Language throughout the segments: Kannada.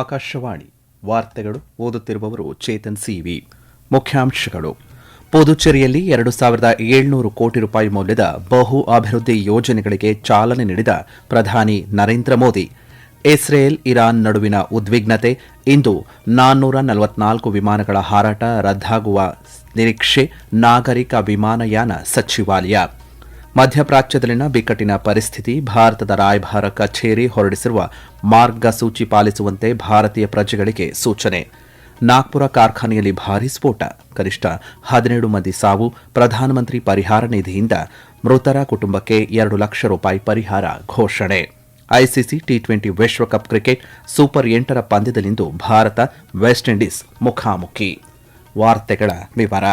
ಆಕಾಶವಾಣಿ ವಾರ್ತೆಗಳು ಓದುತ್ತಿರುವವರು ಚೇತನ್ ಸಿವಿ. ಮುಖ್ಯಾಂಶಗಳು: ಪುದುಚೇರಿಯಲ್ಲಿ 2,700 ಕೋಟಿ ರೂಪಾಯಿ ಮೌಲ್ಯದ ಬಹು ಅಭಿವೃದ್ಧಿ ಯೋಜನೆಗಳಿಗೆ ಚಾಲನೆ ನೀಡಿದ ಪ್ರಧಾನಿ ನರೇಂದ್ರ ಮೋದಿ. ಇಸ್ರೇಲ್ ಇರಾನ್ ನಡುವಿನ ಉದ್ವಿಗ್ನತೆ, ಇಂದು 444 ವಿಮಾನಗಳ ಹಾರಾಟ ರದ್ದಾಗುವ ನಿರೀಕ್ಷೆ, ನಾಗರಿಕ ವಿಮಾನಯಾನ ಸಚಿವಾಲಯ. ಮಧ್ಯಪ್ರಾಚ್ಯದಲ್ಲಿನ ಬಿಕ್ಕಟ್ಟಿನ ಪರಿಸ್ಥಿತಿ, ಭಾರತದ ರಾಯಭಾರ ಕಚೇರಿ ಹೊರಡಿಸಿರುವ ಮಾರ್ಗಸೂಚಿ ಪಾಲಿಸುವಂತೆ ಭಾರತೀಯ ಪ್ರಜೆಗಳಿಗೆ ಸೂಚನೆ. ನಾಗ್ಪುರ ಕಾರ್ಖಾನೆಯಲ್ಲಿ ಭಾರೀ ಸ್ಫೋಟ, ಕನಿಷ್ಠ 17 ಮಂದಿ ಸಾವು, ಪ್ರಧಾನಮಂತ್ರಿ ಪರಿಹಾರ ನಿಧಿಯಿಂದ ಮೃತರ ಕುಟುಂಬಕ್ಕೆ 2 ಲಕ್ಷ ರೂಪಾಯಿ ಪರಿಹಾರ ಘೋಷಣೆ. ಐಸಿಸಿ ಟಿ20 ವಿಶ್ವಕಪ್ ಕ್ರಿಕೆಟ್ ಸೂಪರ್ 8ರ ಪಂದ್ಯದಲ್ಲಿಂದು ಭಾರತ ವೆಸ್ಟ್ ಇಂಡೀಸ್ ಮುಖಾಮುಖಿ. ವಾರ್ತೆಗಳ ವಿವರ.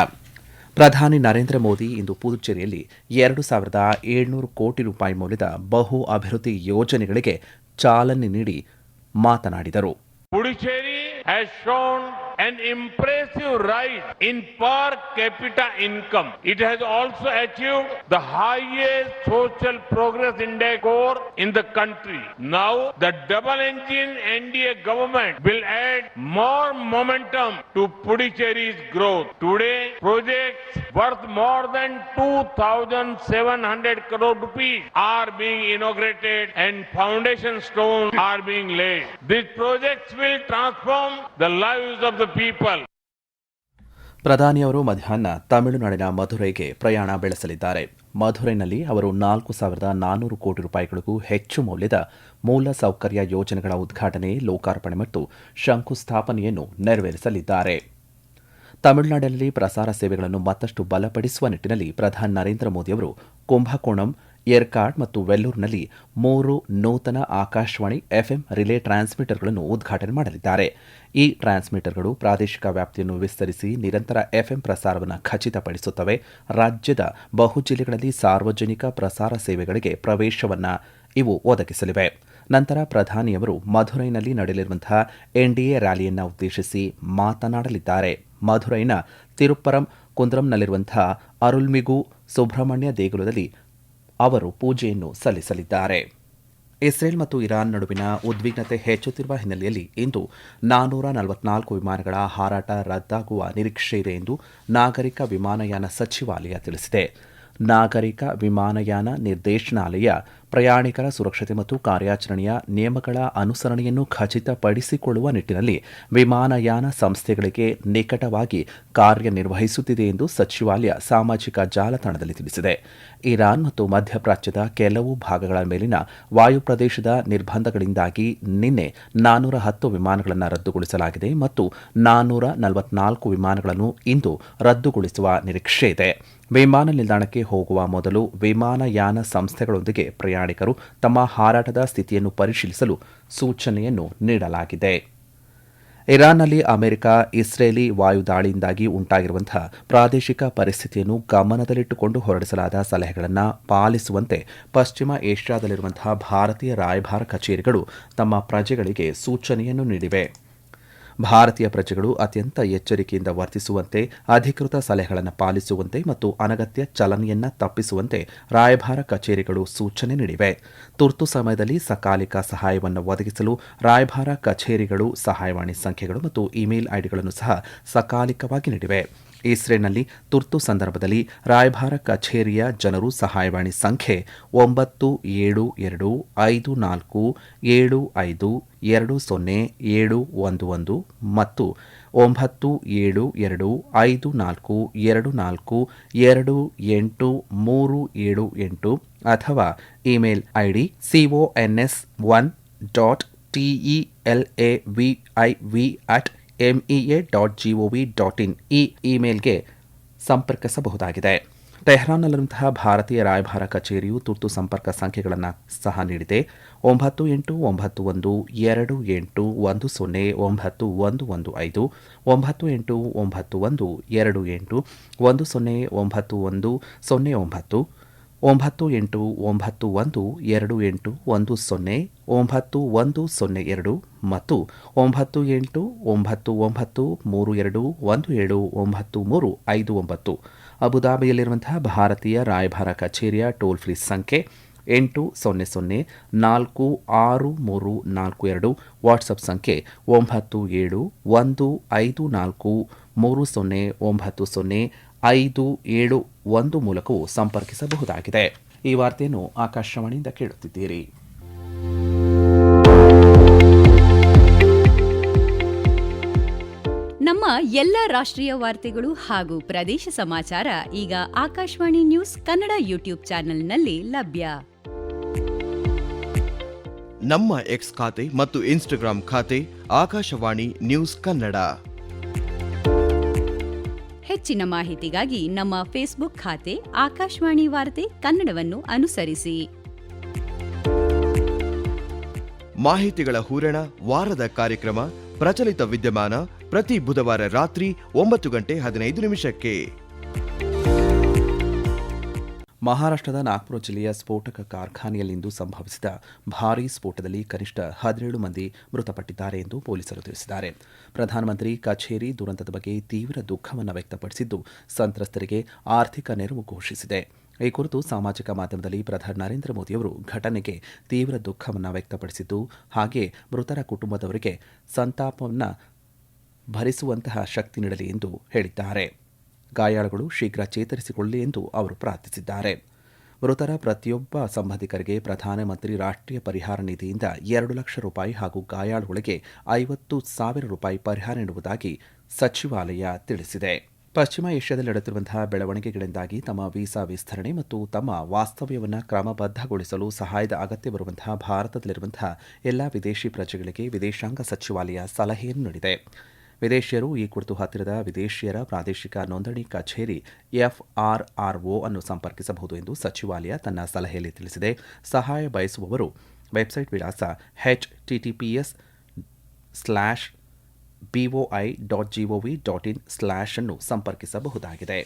ಪ್ರಧಾನಿ ನರೇಂದ್ರ ಮೋದಿ ಇಂದು ಪುದುಚೇರಿಯಲ್ಲಿ 2,700 ಕೋಟಿ ರೂಪಾಯಿ ಮೌಲ್ಯದ ಬಹು ಅಭಿವೃದ್ಧಿ ಯೋಜನೆಗಳಿಗೆ ಚಾಲನೆ ನೀಡಿ ಮಾತನಾಡಿದರು. Puducherry has shown an impressive rise in per capita income. It has also achieved the highest social progress index score in the country. Now, the double engine NDA government will add more momentum to Puducherry's growth. Today, projects worth more than 2,700 crore rupees are being inaugurated and foundation stones are being laid. These projects will transform the lives of the people. ಪ್ರಧಾನಿಯವರು ಮಧ್ಯಾಹ್ನ ತಮಿಳುನಾಡಿನ ಮಧುರೈಗೆ ಪ್ರಯಾಣ ಬೆಳೆಸಲಿದ್ದಾರೆ. ಮಧುರೈನಲ್ಲಿ ಅವರು 4,400 ಕೋಟಿ ರೂಪಾಯಿಗಳಿಗೂ ಹೆಚ್ಚು ಮೌಲ್ಯದ ಮೂಲ ಸೌಕರ್ಯ ಯೋಜನೆಗಳ ಉದ್ಘಾಟನೆ, ಲೋಕಾರ್ಪಣೆ ಮತ್ತು ಶಂಕುಸ್ಥಾಪನೆಯನ್ನು ನೆರವೇರಿಸಲಿದ್ದಾರೆ. ತಮಿಳುನಾಡಿನಲ್ಲಿ ಪ್ರಸಾರ ಸೇವೆಗಳನ್ನು ಮತ್ತಷ್ಟು ಬಲಪಡಿಸುವ ನಿಟ್ಟಿನಲ್ಲಿ ಪ್ರಧಾನಿ ನರೇಂದ್ರ ಮೋದಿಯವರು ಕುಂಭಕೋಣಂ, ಏರ್ಕಾಡ್ ಮತ್ತು ವೆಲ್ಲೂರಿನಲ್ಲಿ 3 ನೂತನ ಆಕಾಶವಾಣಿ ಎಫ್ಎಂ ರಿಲೇ ಟ್ರಾನ್ಸ್ಮಿಟರ್ಗಳನ್ನು ಉದ್ಘಾಟನೆ ಮಾಡಲಿದ್ದಾರೆ. ಈ ಟ್ರಾನ್ಸ್ಮಿಟರ್ಗಳು ಪ್ರಾದೇಶಿಕ ವ್ಯಾಪ್ತಿಯನ್ನು ವಿಸ್ತರಿಸಿ ನಿರಂತರ ಎಫ್ಎಂ ಪ್ರಸಾರವನ್ನು ಖಚಿತಪಡಿಸುತ್ತವೆ. ರಾಜ್ಯದ ಬಹು ಜಿಲ್ಲೆಗಳಲ್ಲಿ ಸಾರ್ವಜನಿಕ ಪ್ರಸಾರ ಸೇವೆಗಳಿಗೆ ಪ್ರವೇಶವನ್ನು ಇವು ಒದಗಿಸಲಿವೆ. ನಂತರ ಪ್ರಧಾನಿಯವರು ಮಧುರೈನಲ್ಲಿ ನಡೆಯಲಿರುವಂತಹ ಎನ್ಡಿಎ ರ್ಯಾಲಿಯನ್ನು ಉದ್ದೇಶಿಸಿ ಮಾತನಾಡಲಿದ್ದಾರೆ. ಮಧುರೈನ ತಿರುಪ್ಪರಂ ಕುಂದ್ರಂನಲ್ಲಿರುವಂತಹ ಅರುಳ್ಮಿಗು ಸುಬ್ರಹ್ಮಣ್ಯ ದೇಗುಲದಲ್ಲಿ ಅವರು ಪೂಜೆಯನ್ನು ಸಲ್ಲಿಸಲಿದ್ದಾರೆ. ಇಸ್ರೇಲ್ ಮತ್ತು ಇರಾನ್ ನಡುವಿನ ಉದ್ವಿಗ್ನತೆ ಹೆಚ್ಚುತ್ತಿರುವ ಹಿನ್ನೆಲೆಯಲ್ಲಿ ಇಂದು 444 ವಿಮಾನಗಳ ಹಾರಾಟ ರದ್ದಾಗುವ ನಿರೀಕ್ಷೆ ಇದೆ ಎಂದು ನಾಗರಿಕ ವಿಮಾನಯಾನ ಸಚಿವಾಲಯ ತಿಳಿಸಿದೆ. ನಾಗರಿಕ ವಿಮಾನಯಾನ ನಿರ್ದೇಶನಾಲಯ ಪ್ರಯಾಣಿಕರ ಸುರಕ್ಷತೆ ಮತ್ತು ಕಾರ್ಯಾಚರಣೆಯ ನಿಯಮಗಳ ಅನುಸರಣೆಯನ್ನು ಖಚಿತಪಡಿಸಿಕೊಳ್ಳುವ ನಿಟ್ಟಿನಲ್ಲಿ ವಿಮಾನಯಾನ ಸಂಸ್ಥೆಗಳಿಗೆ ನಿಕಟವಾಗಿ ಕಾರ್ಯನಿರ್ವಹಿಸುತ್ತಿದೆ ಎಂದು ಸಚಿವಾಲಯ ಸಾಮಾಜಿಕ ಜಾಲತಾಣದಲ್ಲಿ ತಿಳಿಸಿದೆ. ಇರಾನ್ ಮತ್ತು ಮಧ್ಯಪ್ರಾಚ್ಯದ ಕೆಲವು ಭಾಗಗಳ ಮೇಲಿನ ವಾಯುಪ್ರದೇಶದ ನಿರ್ಬಂಧಗಳಿಂದಾಗಿ ನಿನ್ನೆ 410 ವಿಮಾನಗಳನ್ನು ರದ್ದುಗೊಳಿಸಲಾಗಿದೆ ಮತ್ತು 444 ವಿಮಾನಗಳನ್ನು ಇಂದು ರದ್ದುಗೊಳಿಸುವ ನಿರೀಕ್ಷೆ ಇದೆ. ವಿಮಾನ ನಿಲ್ದಾಣಕ್ಕೆ ಹೋಗುವ ಮೊದಲು ವಿಮಾನಯಾನ ಸಂಸ್ಥೆಗಳೊಂದಿಗೆ ಪ್ರಯಾಣಿಕರು ತಮ್ಮ ಹಾರಾಟದ ಸ್ಥಿತಿಯನ್ನು ಪರಿಶೀಲಿಸಲು ಸೂಚನೆಯನ್ನು ನೀಡಲಾಗಿದೆ. ಇರಾನ್ನಲ್ಲಿ ಅಮೆರಿಕ ಇಸ್ರೇಲಿ ವಾಯುದಾಳಿಯಿಂದಾಗಿ ಉಂಟಾಗಿರುವಂತಹ ಪ್ರಾದೇಶಿಕ ಪರಿಸ್ಥಿತಿಯನ್ನು ಗಮನದಲ್ಲಿಟ್ಟುಕೊಂಡು ಹೊರಡಿಸಲಾದ ಸಲಹೆಗಳನ್ನು ಪಾಲಿಸುವಂತೆ ಪಶ್ಚಿಮ ಏಷ್ಯಾದಲ್ಲಿರುವಂತಹ ಭಾರತೀಯ ರಾಯಭಾರ ಕಚೇರಿಗಳು ತಮ್ಮ ಪ್ರಜೆಗಳಿಗೆ ಸೂಚನೆಯನ್ನು ನೀಡಿವೆ. ಭಾರತೀಯ ಪ್ರಜೆಗಳು ಅತ್ಯಂತ ಎಚ್ಚರಿಕೆಯಿಂದ ವರ್ತಿಸುವಂತೆ, ಅಧಿಕೃತ ಸಲಹೆಗಳನ್ನು ಪಾಲಿಸುವಂತೆ ಮತ್ತು ಅನಗತ್ಯ ಚಲನೆಯನ್ನು ತಪ್ಪಿಸುವಂತೆ ರಾಯಭಾರ ಕಚೇರಿಗಳು ಸೂಚನೆ ನೀಡಿವೆ. ತುರ್ತು ಸಮಯದಲ್ಲಿ ಸಕಾಲಿಕ ಸಹಾಯವನ್ನು ಒದಗಿಸಲು ರಾಯಭಾರ ಕಚೇರಿಗಳು ಸಹಾಯವಾಣಿ ಸಂಖ್ಯೆಗಳು ಮತ್ತು ಇಮೇಲ್ ಐಡಿಗಳನ್ನು ಸಹ ಸಕಾಲಿಕವಾಗಿ ನೀಡಿವೆ. ಇಸ್ರೇಲ್ನಲ್ಲಿ ತುರ್ತು ಸಂದರ್ಭದಲ್ಲಿ ರಾಯಭಾರ ಕಚೇರಿಯ ಜನರು ಸಹಾಯವಾಣಿ ಸಂಖ್ಯೆ 97254752011 ಮತ್ತು 97254242838 ಅಥವಾ ಇಮೇಲ್ ಐಡಿ cons1.telaviv@mea.gov.in ಈ ಇಮೇಲ್ಗೆ ಸಂಪರ್ಕಿಸಬಹುದಾಗಿದೆ. ಟೆಹರಾನ್ನಲ್ಲಿರುವಂತಹ ಭಾರತೀಯ ರಾಯಭಾರ ಕಚೇರಿಯು ತುರ್ತು ಸಂಪರ್ಕ ಸಂಖ್ಯೆಗಳನ್ನು ಸಹ ನೀಡಿದೆ. 989128101159, 9891281009, 98912810, 98912810, ಮತ್ತು 9899321793. ಅಬುದಾಬಿಯಲ್ಲಿರುವಂತಹ ಭಾರತೀಯ ರಾಯಭಾರ ಕಚೇರಿಯ ಟೋಲ್ ಫ್ರೀ ಸಂಖ್ಯೆ 80046342, ವಾಟ್ಸಪ್ ಸಂಖ್ಯೆ 9715309051 ಮೂಲಕವೂ ಸಂಪರ್ಕಿಸಬಹುದಾಗಿದೆ. ಈ ವಾರ್ತೆಯನ್ನು ಆಕಾಶವಾಣಿಯಿಂದ ಕೇಳುತ್ತಿದ್ದೀರಿ. ನಮ್ಮ ಎಲ್ಲ ರಾಷ್ಟ್ರೀಯ ವಾರ್ತೆಗಳು ಹಾಗೂ ಪ್ರದೇಶ ಸಮಾಚಾರ ಈಗ ಆಕಾಶವಾಣಿ ನ್ಯೂಸ್ ಕನ್ನಡ ಯೂಟ್ಯೂಬ್ ಚಾನೆಲ್ನಲ್ಲಿ ಲಭ್ಯ. ನಮ್ಮ ಎಕ್ಸ್ ಖಾತೆ ಮತ್ತು ಇನ್ಸ್ಟಾಗ್ರಾಂ ಖಾತೆ ಆಕಾಶವಾಣಿ ನ್ಯೂಸ್ ಕನ್ನಡ. ಹೆಚ್ಚಿನ ಮಾಹಿತಿಗಾಗಿ ನಮ್ಮ ಫೇಸ್ಬುಕ್ ಖಾತೆ ಆಕಾಶವಾಣಿ ವಾರ್ತೆ ಕನ್ನಡವನ್ನು ಅನುಸರಿಸಿ. ಮಾಹಿತಿಗಳ ಹೂರಣ, ವಾರದ ಕಾರ್ಯಕ್ರಮ, ಪ್ರಚಲಿತ ವಿದ್ಯಮಾನ ಪ್ರತಿ ಬುಧವಾರ ರಾತ್ರಿ 9:15 ಮಹಾರಾಷ್ಟ್ರದ ನಾಗ್ಪುರ ಜಿಲ್ಲೆಯ ಸ್ಫೋಟಕ ಕಾರ್ಖಾನೆಯಲ್ಲಿಂದು ಸಂಭವಿಸಿದ ಭಾರೀ ಸ್ಫೋಟದಲ್ಲಿ ಕನಿಷ್ಠ 17 ಮಂದಿ ಮೃತಪಟ್ಟಿದ್ದಾರೆ ಎಂದು ಪೊಲೀಸರು ತಿಳಿಸಿದ್ದಾರೆ. ಪ್ರಧಾನಮಂತ್ರಿ ಕಚೇರಿ ದುರಂತದ ಬಗ್ಗೆ ತೀವ್ರ ದುಃಖವನ್ನು ವ್ಯಕ್ತಪಡಿಸಿದ್ದು, ಸಂತ್ರಸ್ತರಿಗೆ ಆರ್ಥಿಕ ನೆರವು ಘೋಷಿಸಿದೆ. ಈ ಕುರಿತು ಸಾಮಾಜಿಕ ಮಾಧ್ಯಮದಲ್ಲಿ ಪ್ರಧಾನಿ ನರೇಂದ್ರ ಮೋದಿಯವರು ಘಟನೆಗೆ ತೀವ್ರ ದುಃಖವನ್ನು ವ್ಯಕ್ತಪಡಿಸಿದ್ದು, ಹಾಗೆ ಮೃತರ ಕುಟುಂಬದವರಿಗೆ ಸಂತಾಪವನ್ನು ಭರಿಸುವಂತಹ ಶಕ್ತಿ ನೀಡಲಿ ಎಂದು ಹೇಳಿದ್ದಾರೆ. ಗಾಯಾಳುಗಳು ಶೀಘ್ರ ಚೇತರಿಸಿಕೊಳ್ಳಲಿ ಎಂದು ಅವರು ಪ್ರಾರ್ಥಿಸಿದ್ದಾರೆ. ಮೃತರ ಪ್ರತಿಯೊಬ್ಬ ಸಂಬಂಧಿಕರಿಗೆ ಪ್ರಧಾನಮಂತ್ರಿ ರಾಷ್ಟ್ರೀಯ ಪರಿಹಾರ ನಿಧಿಯಿಂದ 2 ಲಕ್ಷ ರೂಪಾಯಿ ಹಾಗೂ ಗಾಯಾಳುಗಳಿಗೆ 50,000 ರೂಪಾಯಿ ಪರಿಹಾರ ನೀಡುವುದಾಗಿ ಸಚಿವಾಲಯ ತಿಳಿಸಿದೆ. ಪಶ್ಚಿಮ ಏಷ್ಯಾದಲ್ಲಿ ನಡೆಯುತ್ತಿರುವಂತಹ ಬೆಳವಣಿಗೆಗಳಿಂದಾಗಿ ತಮ್ಮ ವೀಸಾ ವಿಸ್ತರಣೆ ಮತ್ತು ತಮ್ಮ ವಾಸ್ತವ್ಯವನ್ನು ಕ್ರಮಬದ್ಧಗೊಳಿಸಲು ಸಹಾಯದ ಅಗತ್ಯವಿರುವಂತಹ ಭಾರತದಲ್ಲಿರುವಂತಹ ಎಲ್ಲ ವಿದೇಶಿ ಪ್ರಜೆಗಳಿಗೆ ವಿದೇಶಾಂಗ ಸಚಿವಾಲಯ ಸಲಹೆಯನ್ನು ನೀಡಿದೆ. ವಿದೇಶಿಯರು ಈ ಕುರಿತು ಹತ್ತಿರದ ವಿದೇಶಿಯರ ಪ್ರಾದೇಶಿಕ ನೋಂದಣಿ ಕಚೇರಿ FRRO ಅನ್ನು ಸಂಪರ್ಕಿಸಬಹುದು ಎಂದು ಸಚಿವಾಲಯ ತನ್ನ ಸಲಹೆಯಲ್ಲಿ ತಿಳಿಸಿದೆ. ಸಹಾಯ ಬಯಸುವವರು ವೆಬ್ಸೈಟ್ ವಿಳಾಸ https:/boi.gov.in/ ಅನ್ನು ಸಂಪರ್ಕಿಸಬಹುದಾಗಿದೆ.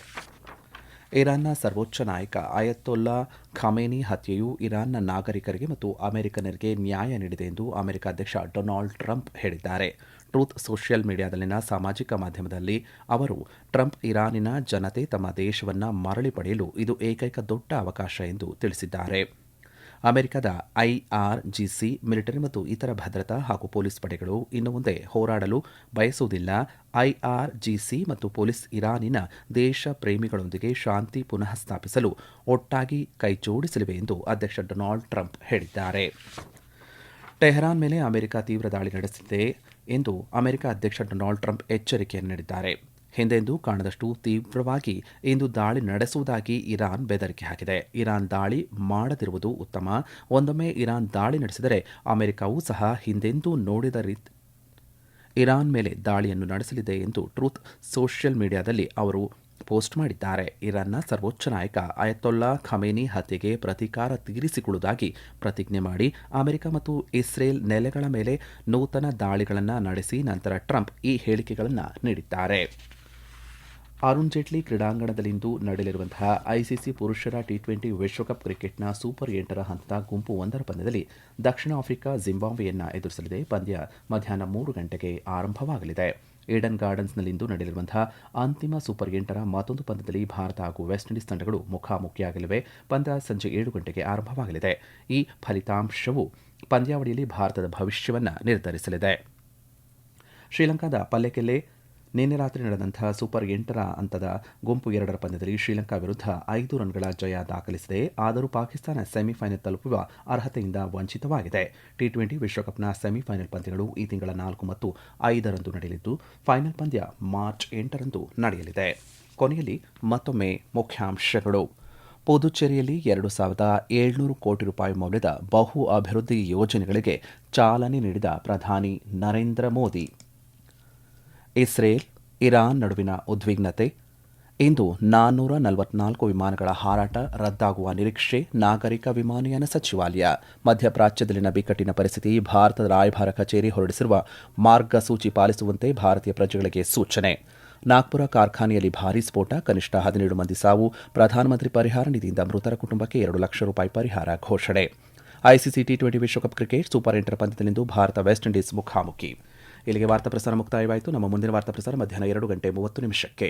ಇರಾನ್ನ ಸರ್ವೋಚ್ಚ ನಾಯಕ ಅಯತೊಲ್ಲಾ ಖಮೇನಿ ಹತ್ಯೆಯು ಇರಾನ್ನ ನಾಗರಿಕರಿಗೆ ಮತ್ತು ಅಮೆರಿಕನ್ನರಿಗೆ ನ್ಯಾಯ ನೀಡಿದೆ ಎಂದು ಅಮೆರಿಕ ಅಧ್ಯಕ್ಷ ಡೊನಾಲ್ಡ್ ಟ್ರಂಪ್ ಹೇಳಿದ್ದಾರೆ. ಟ್ರೂತ್ ಸೋಷಿಯಲ್ ಮೀಡಿಯಾದಲ್ಲಿನ ಸಾಮಾಜಿಕ ಮಾಧ್ಯಮದಲ್ಲಿ ಅವರು ಟ್ರಂಪ್ ಇರಾನಿನ ಜನತೆ ತಮ್ಮ ದೇಶವನ್ನು ಮರಳಿ ಪಡೆಯಲು ಇದು ಏಕೈಕ ದೊಡ್ಡ ಅವಕಾಶ ಎಂದು ತಿಳಿಸಿದ್ದಾರೆ. ಅಮೆರಿಕದ IRGC ಮಿಲಿಟರಿ ಮತ್ತು ಇತರ ಭದ್ರತಾ ಹಾಗೂ ಪೊಲೀಸ್ ಪಡೆಗಳು ಇನ್ನು ಮುಂದೆ ಹೋರಾಡಲು ಬಯಸುವುದಿಲ್ಲ. IRGC ಮತ್ತು ಪೊಲೀಸ್ ಇರಾನಿನ ದೇಶ ಪ್ರೇಮಿಗಳೊಂದಿಗೆ ಶಾಂತಿ ಪುನಃ ಸ್ಥಾಪಿಸಲು ಒಟ್ಟಾಗಿ ಕೈಜೋಡಿಸಲಿವೆ ಎಂದು ಅಧ್ಯಕ್ಷ ಡೊನಾಲ್ಡ್ ಟ್ರಂಪ್ ಹೇಳಿದ್ದಾರೆ. ಟೆಹರಾನ್ ಮೇಲೆ ಅಮೆರಿಕ ತೀವ್ರ ದಾಳಿ ನಡೆಸಿದೆ ಎಂದು ಅಮೆರಿಕ ಅಧ್ಯಕ್ಷ ಡೊನಾಲ್ಡ್ ಟ್ರಂಪ್ ಎಚ್ಚರಿಕೆಯನ್ನು ನೀಡಿದ್ದಾರೆ. ಹಿಂದೆಂದೂ ಕಾಣದಷ್ಟು ತೀವ್ರವಾಗಿ ಇಂದು ದಾಳಿ ನಡೆಸುವುದಾಗಿ ಇರಾನ್ ಬೆದರಿಕೆ ಹಾಕಿದೆ. ಇರಾನ್ ದಾಳಿ ಮಾಡದಿರುವುದು ಉತ್ತಮ. ಒಂದೊಮ್ಮೆ ಇರಾನ್ ದಾಳಿ ನಡೆಸಿದರೆ ಅಮೆರಿಕವೂ ಸಹ ಹಿಂದೆಂದೂ ನೋಡಿದ ರೀತಿ ಇರಾನ್ ಮೇಲೆ ದಾಳಿಯನ್ನು ನಡೆಸಲಿದೆ ಎಂದು ಟ್ರೂತ್ ಸೋಷಿಯಲ್ ಮೀಡಿಯಾದಲ್ಲಿ ಅವರು ಪೋಸ್ಟ್ ಮಾಡಿದ್ದಾರೆ. ಇರಾನ್ನ ಸರ್ವೋಚ್ಚ ನಾಯಕ ಅಯತೊಲ್ಲಾ ಖಮೇನಿ ಹತ್ಯೆಗೆ ಪ್ರತೀಕಾರ ತೀರಿಸಿಕೊಳ್ಳುವುದಾಗಿ ಪ್ರತಿಜ್ಞೆ ಮಾಡಿ ಅಮೆರಿಕ ಮತ್ತು ಇಸ್ರೇಲ್ ನೆಲೆಗಳ ಮೇಲೆ ನೂತನ ದಾಳಿಗಳನ್ನು ನಡೆಸಿ ನಂತರ ಟ್ರಂಪ್ ಈ ಹೇಳಿಕೆಗಳನ್ನು ನೀಡಿದ್ದಾರೆ. ಅರುಣ್ ಜೇಟ್ಲಿ ಕ್ರೀಡಾಂಗಣದಲ್ಲಿಂದು ನಡೆಯಲಿರುವಂತಹ ICC ಪುರುಷರ T20 ವಿಶ್ವಕಪ್ ಕ್ರಿಕೆಟ್ನ ಸೂಪರ್ 8ರ ಹಂತದ ಗುಂಪು 1ರ ಪಂದ್ಯದಲ್ಲಿ ದಕ್ಷಿಣ ಆಫ್ರಿಕಾ ಜಿಂಬಾಬ್ವೆಯನ್ನು ಎದುರಿಸಲಿದೆ. ಪಂದ್ಯ ಮಧ್ಯಾಹ್ನ 3 ಗಂಟೆಗೆ ಆರಂಭವಾಗಲಿದೆ. ಈಡನ್ ಗಾರ್ಡನ್ಸ್ನಲ್ಲಿಂದು ನಡೆಯಲಿರುವಂತಹ ಅಂತಿಮ ಸೂಪರ್ 8ರ ಮತ್ತೊಂದು ಪಂದ್ಯದಲ್ಲಿ ಭಾರತ ಹಾಗೂ ವೆಸ್ಟ್ ಇಂಡೀಸ್ ತಂಡಗಳು ಮುಖಾಮುಖಿಯಾಗಲಿವೆ. ಪಂದ್ಯ ಸಂಜೆ 7 ಗಂಟೆಗೆ ಆರಂಭವಾಗಲಿದೆ. ಈ ಫಲಿತಾಂಶವು ಪಂದ್ಯಾವಳಿಯಲ್ಲಿ ಭಾರತದ ಭವಿಷ್ಯವನ್ನು ನಿರ್ಧರಿಸಲಿದೆ. ಶ್ರೀಲಂಕಾದ ಪಲ್ಲೆಕೆಲೆ ನಿನ್ನೆ ರಾತ್ರಿ ನಡೆದಂತಹ ಸೂಪರ್ 8ರ ಹಂತದ ಗುಂಪು 2ರ ಪಂದ್ಯದಲ್ಲಿ ಶ್ರೀಲಂಕಾ ವಿರುದ್ಧ 5 ರನ್ಗಳ ಜಯ ದಾಖಲಿಸಿದೆ. ಆದರೂ ಪಾಕಿಸ್ತಾನ ಸೆಮಿಫೈನಲ್ ತಲುಪುವ ಅರ್ಹತೆಯಿಂದ ವಂಚಿತವಾಗಿದೆ. T20 ವಿಶ್ವಕಪ್ನ ಸೆಮಿಫೈನಲ್ ಪಂದ್ಯಗಳು ಈ ತಿಂಗಳ 4 ಮತ್ತು 5ರಂದು ನಡೆಯಲಿದ್ದು ಫೈನಲ್ ಪಂದ್ಯ ಮಾರ್ಚ್ 8ರಂದು ನಡೆಯಲಿದೆ. ಕೊನೆಯಲ್ಲಿ ಮತ್ತೊಮ್ಮೆ ಮುಖ್ಯಾಂಶಗಳು. ಪುದುಚೇರಿಯಲ್ಲಿ 2,700 ಕೋಟಿ ರೂಪಾಯಿ ಮೌಲ್ಯದ ಬಹು ಅಭಿವೃದ್ಧಿ ಯೋಜನೆಗಳಿಗೆ ಚಾಲನೆ ನೀಡಿದ ಪ್ರಧಾನಿ ನರೇಂದ್ರ ಮೋದಿ. ಇಸ್ರೇಲ್ ಇರಾನ್ ನಡುವಿನ ಉದ್ವಿಗ್ನತೆ. ಇಂದು 444 ವಿಮಾನಗಳ ಹಾರಾಟ ರದ್ದಾಗುವ ನಿರೀಕ್ಷೆ. ನಾಗರಿಕ ವಿಮಾನಯಾನ ಸಚಿವಾಲಯ. ಮಧ್ಯಪ್ರಾಚ್ಯದಲ್ಲಿನ ಬಿಕ್ಕಟ್ಟಿನ ಪರಿಸ್ಥಿತಿ. ಭಾರತದ ರಾಯಭಾರ ಕಚೇರಿ ಹೊರಡಿಸಿರುವ ಮಾರ್ಗಸೂಚಿ ಪಾಲಿಸುವಂತೆ ಭಾರತೀಯ ಪ್ರಜೆಗಳಿಗೆ ಸೂಚನೆ. ನಾಗ್ಪುರ ಕಾರ್ಖಾನೆಯಲ್ಲಿ ಭಾರೀ ಸ್ಫೋಟ, ಕನಿಷ್ಠ 17 ಮಂದಿ ಸಾವು. ಪ್ರಧಾನಮಂತ್ರಿ ಪರಿಹಾರ ನಿಧಿಯಿಂದ ಮೃತರ ಕುಟುಂಬಕ್ಕೆ 2 ಲಕ್ಷ ರೂಪಾಯಿ ಪರಿಹಾರ ಘೋಷಣೆ. ICC T20 ವಿಶ್ವಕಪ್ ಕ್ರಿಕೆಟ್ ಸೂಪರ್ 8ರ ಪಂದ್ಯದಲ್ಲಿಂದು ಭಾರತ ವೆಸ್ಟ್ ಇಂಡೀಸ್ ಮುಖಾಮುಖಿ. ಇಲ್ಲಿಗೆ ವಾರ್ತಾ ಪ್ರಸಾರ ಮುಕ್ತಾಯವಾಯಿತು. ನಮ್ಮ ಮುಂದಿನ ವಾರ್ತಾ ಪ್ರಸಾರ ಮಧ್ಯಾಹ್ನ 2:30 ನಿಮಿಷಕ್ಕೆ.